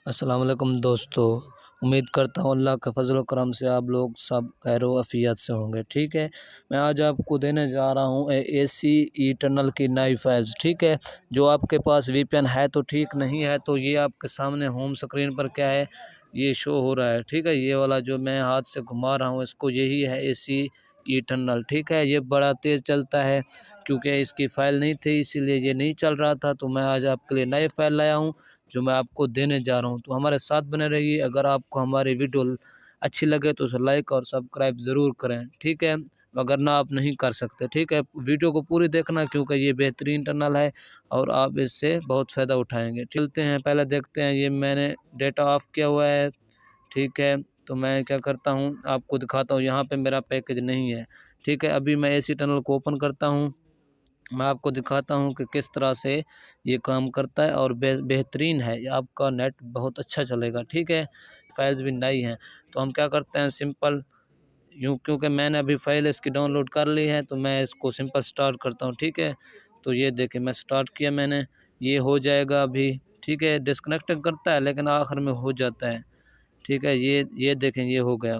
अस्सलाम वालेकुम दोस्तों, उम्मीद करता हूँ अल्लाह के फजल करम से आप लोग सब खैर आफियत से होंगे। ठीक है, मैं आज आपको देने जा रहा हूँ एसी टनल की नई फाइल्स। ठीक है, जो आपके पास वीपीएन है तो ठीक, नहीं है तो ये आपके सामने होम स्क्रीन पर क्या है ये शो हो रहा है। ठीक है, ये वाला जो मैं हाथ से घुमा रहा हूँ इसको, यही है एसी टनल। ठीक है, ये बड़ा तेज़ चलता है क्योंकि इसकी फ़ाइल नहीं थी इसीलिए ये नहीं चल रहा था। तो मैं आज आपके लिए नई फ़ाइल लाया हूँ जो मैं आपको देने जा रहा हूँ। तो हमारे साथ बने रहिए। अगर आपको हमारी वीडियो अच्छी लगे तो उसे लाइक और सब्सक्राइब ज़रूर करें। ठीक है, अगर ना आप नहीं कर सकते। ठीक है, वीडियो को पूरी देखना क्योंकि ये बेहतरीन टनल है और आप इससे बहुत फ़ायदा उठाएंगे। चलते हैं, पहले देखते हैं। ये मैंने डेटा ऑफ किया हुआ है। ठीक है, तो मैं क्या करता हूँ आपको दिखाता हूँ। यहाँ पे मेरा पैकेज नहीं है। ठीक है, अभी मैं एसी टनल को ओपन करता हूँ। मैं आपको दिखाता हूँ कि किस तरह से ये काम करता है और बेहतरीन है। ये आपका नेट बहुत अच्छा चलेगा। ठीक है, फाइल्स भी नई हैं। तो हम क्या करते हैं, सिंपल यूँ, क्योंकि मैंने अभी फ़ाइल इसकी डाउनलोड कर ली है तो मैं इसको सिंपल स्टार्ट करता हूँ। ठीक है, तो ये देखिए मैं स्टार्ट किया मैंने, ये हो जाएगा अभी। ठीक है, डिस्कनेक्टिंग करता है लेकिन आखिर में हो जाता है। ठीक है, ये देखें, ये हो गया।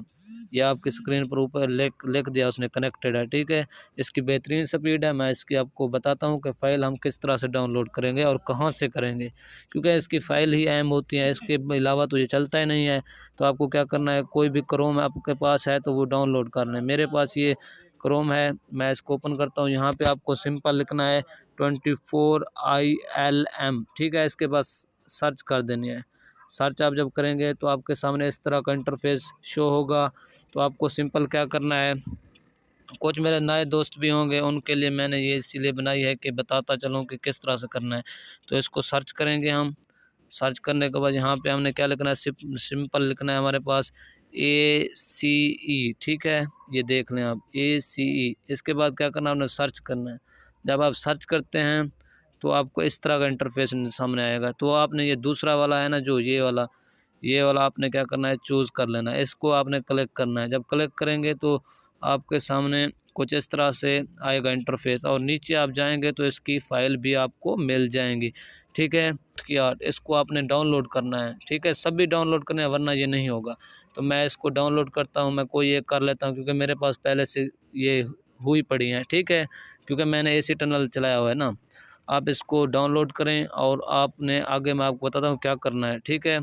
ये आपकी स्क्रीन पर ऊपर लिख दिया उसने कनेक्टेड है। ठीक है, इसकी बेहतरीन स्पीड है। मैं इसकी आपको बताता हूँ कि फ़ाइल हम किस तरह से डाउनलोड करेंगे और कहाँ से करेंगे, क्योंकि इसकी फ़ाइल ही अहम होती है। इसके अलावा तो ये चलता ही नहीं है। तो आपको क्या करना है, कोई भी क्रोम आपके पास है तो वो डाउनलोड करना है। मेरे पास ये क्रोम है, मैं इसको ओपन करता हूँ। यहाँ पर आपको सिंपल लिखना है 24ILM। ठीक है, इसके पास सर्च कर देनी है। सर्च आप जब करेंगे तो आपके सामने इस तरह का इंटरफेस शो होगा। तो आपको सिंपल क्या करना है, कुछ मेरे नए दोस्त भी होंगे उनके लिए मैंने ये इसीलिए बनाई है कि बताता चलूँ कि किस तरह से करना है। तो इसको सर्च करेंगे हम। सर्च करने के बाद यहाँ पे हमने क्या लिखना है, सिंपल लिखना है हमारे पास ACE। ठीक है, ये देख लें आप ACE। इसके बाद क्या करना है, आपने सर्च करना है। जब आप सर्च करते हैं तो आपको इस तरह का इंटरफेस सामने आएगा। तो आपने ये दूसरा वाला है ना, जो ये वाला आपने क्या करना है, चूज़ कर लेना है। इसको आपने क्लिक करना है। जब क्लिक करेंगे तो आपके सामने कुछ इस तरह से आएगा इंटरफेस और नीचे आप जाएंगे तो इसकी फ़ाइल भी आपको मिल जाएंगी। ठीक है, यार इसको आपने डाउनलोड करना है। ठीक है, सभी डाउनलोड करने हैं वरना ये नहीं होगा। तो मैं इसको डाउनलोड करता हूँ, मैं कोई एक कर लेता हूँ क्योंकि मेरे पास पहले से ये हुई पड़ी हैं। ठीक है, क्योंकि मैंने एसी टनल चलाया हुआ है ना। आप इसको डाउनलोड करें और आपने आगे मैं आपको बताता हूँ क्या करना है। ठीक है,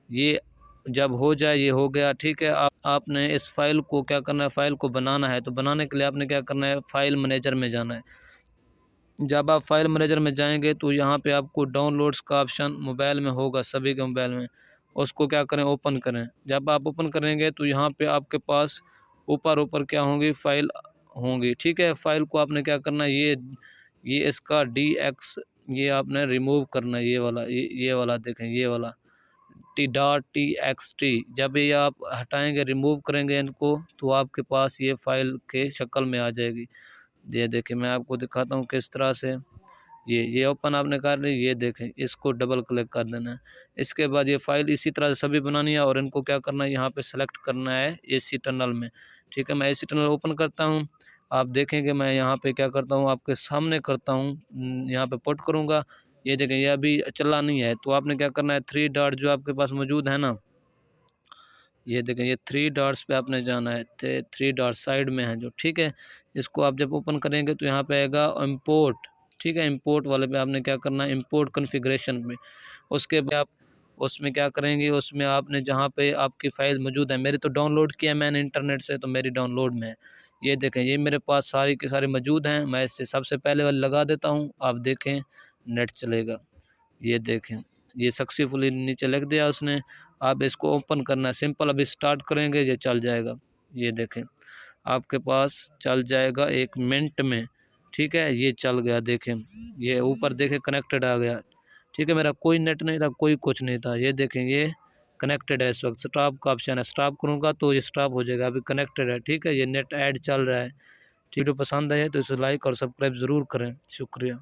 ये जब हो जाए, ये हो गया। ठीक है, आपने इस फ़ाइल को क्या करना है, फ़ाइल को बनाना है। तो बनाने के लिए आपने क्या करना है, फ़ाइल मैनेजर में जाना है। जब आप फाइल मैनेजर में जाएंगे तो यहाँ पे आपको डाउनलोड्स का ऑप्शन मोबाइल में होगा, सभी के मोबाइल में। उसको क्या करें, ओपन करें। जब आप ओपन करेंगे तो यहाँ पे आपके पास ऊपर क्या होंगी, फ़ाइल होंगी। ठीक है, फ़ाइल को आपने क्या करना है, ये इसका DX ये आपने रिमूव करना है। ये वाला देखें, ये वाला .txt। जब ये आप हटाएंगे, रिमूव करेंगे इनको, तो आपके पास ये फ़ाइल के शक्ल में आ जाएगी। ये देखिए मैं आपको दिखाता हूँ किस तरह से। ये ओपन आपने कर ली। ये देखें, इसको डबल क्लिक कर देना है। इसके बाद ये फ़ाइल इसी तरह से सभी बनानी है और इनको क्या करना है, यहाँ पे सेलेक्ट करना है एसी टनल में। ठीक है, मैं एसी टनल ओपन करता हूँ। आप देखेंगे मैं यहाँ पे क्या करता हूँ, आपके सामने करता हूँ, यहाँ पे पुट करूँगा। ये देखें, ये अभी चला नहीं है। तो आपने क्या करना है, 3 डॉट जो आपके पास मौजूद है ना, ये देखें, ये 3 डॉट्स पे आपने जाना है। 3 डॉट साइड में है जो। ठीक है, इसको आप जब ओपन करेंगे तो यहाँ पे आएगा इंपोर्ट। ठीक है, इंपोर्ट वाले पे आपने क्या करना है, इंपोर्ट कॉन्फ़िगरेशन में। उसके बाद आप उसमें क्या करेंगे, उसमें आपने जहाँ पे आपकी फ़ाइल मौजूद है, मेरी तो डाउनलोड किया है मैंने इंटरनेट से, तो मेरी डाउनलोड में है। ये देखें, ये मेरे पास सारी की सारी मौजूद हैं। मैं इससे सबसे पहले वाले लगा देता हूँ, आप देखें नेट चलेगा। ये देखें, ये सक्सेसफुली नीचे लिख दिया उसने। आप इसको ओपन करना है, सिंपल अभी स्टार्ट करेंगे ये चल जाएगा। ये देखें, आपके पास चल जाएगा 1 मिनट में। ठीक है, ये चल गया। देखें, ये ऊपर देखें कनेक्टेड आ गया। ठीक है, मेरा कोई नेट नहीं था, कोई कुछ नहीं था। ये देखें, ये कनेक्टेड है। इस वक्त स्टॉप का ऑप्शन है, स्टॉप करूँगा तो ये स्टॉप हो जाएगा। अभी कनेक्टेड है। ठीक है, ये नेट ऐड चल रहा है। वीडियो पसंद आए तो इसे लाइक और सब्सक्राइब ज़रूर करें। शुक्रिया।